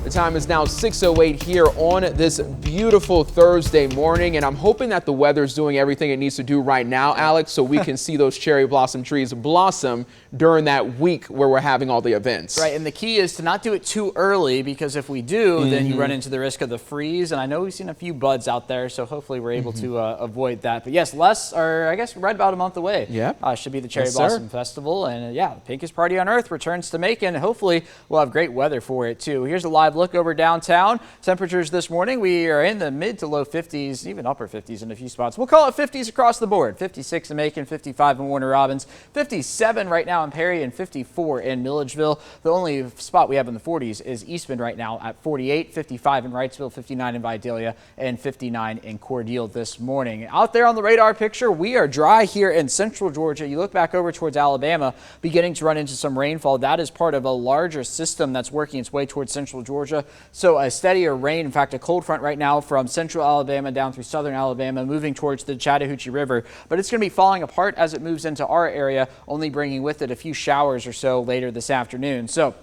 The time is now 6:08 here on this beautiful Thursday morning, and I'm hoping that the weather's doing everything it needs to do right now, Alex, so we can see those cherry blossom trees blossom during that week where we're having all the events. Right, and the key is to not do it too early, because if we do, then you run into the risk of the freeze, and I know we've seen a few buds out there, so hopefully we're able to avoid that. But yes, I guess right about a month away. Yeah. Should be the Cherry Blossom Festival, and yeah, the Pinkest Party on Earth returns to Macon. Hopefully we'll have great weather for it too. Here's a live look over downtown. Temperatures this morning, we are in the mid to low 50s, even upper 50s in a few spots. We'll call it 50s across the board. 56 in Macon, 55 in Warner Robins, 57 right now in Perry, and 54 in Milledgeville. The only spot we have in the 40s is Eastman right now at 48, 55 in Wrightsville, 59 in Vidalia, and 59 in Cordele this morning. Out there on the radar picture, we are dry here in central Georgia. You look back over towards Alabama, beginning to run into some rainfall. That is part of a larger system that's working its way towards central Georgia. So a steadier rain, in fact, a cold front right now from central Alabama down through southern Alabama, moving towards the Chattahoochee River. But it's going to be falling apart as it moves into our area, only bringing with it a few showers or so later this afternoon. So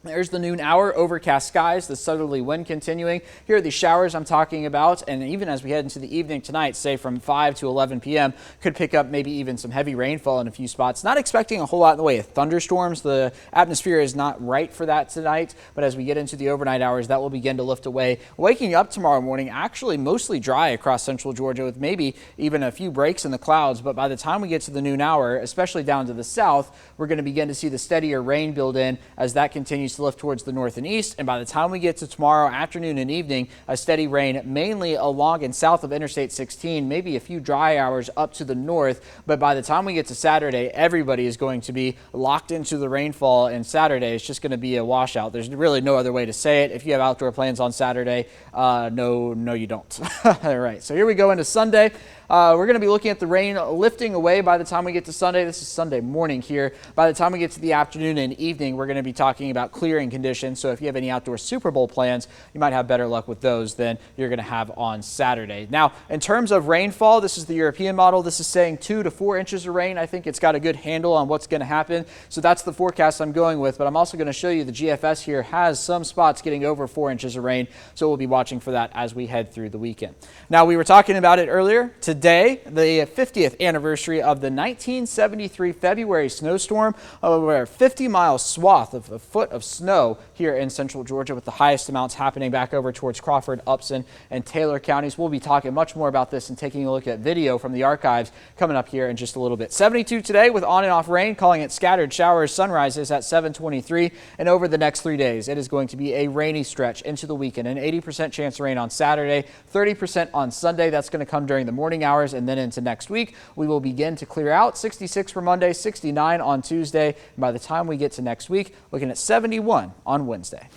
there's the noon hour, overcast skies, the southerly wind continuing. Here are the showers I'm talking about, and even as we head into the evening tonight, say from 5 to 11 p.m., could pick up maybe even some heavy rainfall in a few spots. Not expecting a whole lot in the way of thunderstorms. The atmosphere is not right for that tonight, but as we get into the overnight hours, that will begin to lift away. Waking up tomorrow morning, actually mostly dry across central Georgia with maybe even a few breaks in the clouds, but by the time we get to the noon hour, especially down to the south, we're going to begin to see the steadier rain build in as that continues to lift towards the north and east. And by the time we get to tomorrow afternoon and evening, a steady rain mainly along and south of Interstate 16, maybe a few dry hours up to the north. But by the time we get to Saturday, everybody is going to be locked into the rainfall, and Saturday is just going to be a washout. There's really no other way to say it. If you have outdoor plans on Saturday, no, you don't. All right, so here we go into Sunday. We're going to be looking at the rain lifting away by the time we get to Sunday. This is Sunday morning here. By the time we get to the afternoon and evening, we're going to be talking about clearing conditions. So if you have any outdoor Super Bowl plans, you might have better luck with those than you're going to have on Saturday. Now, in terms of rainfall, this is the European model. This is saying 2 to 4 inches of rain. I think it's got a good handle on what's going to happen. So that's the forecast I'm going with. But I'm also going to show you the GFS here has some spots getting over 4 inches of rain. So we'll be watching for that as we head through the weekend. Now, we were talking about it earlier. Today, the 50th anniversary of the 1973 February snowstorm, over a 50-mile swath of a foot of snow here in central Georgia, with the highest amounts happening back over towards Crawford, Upson, and Taylor counties. We'll be talking much more about this and taking a look at video from the archives coming up here in just a little bit. 72 today with on and off rain, calling it scattered showers. Sunrises at 7:23, and over the next 3 days, it is going to be a rainy stretch into the weekend. An 80% chance of rain on Saturday, 30% on Sunday. That's going to come during the morning hours, and then into next week, we will begin to clear out. 66 for Monday, 69 on Tuesday. And by the time we get to next week, looking at 71 on Wednesday.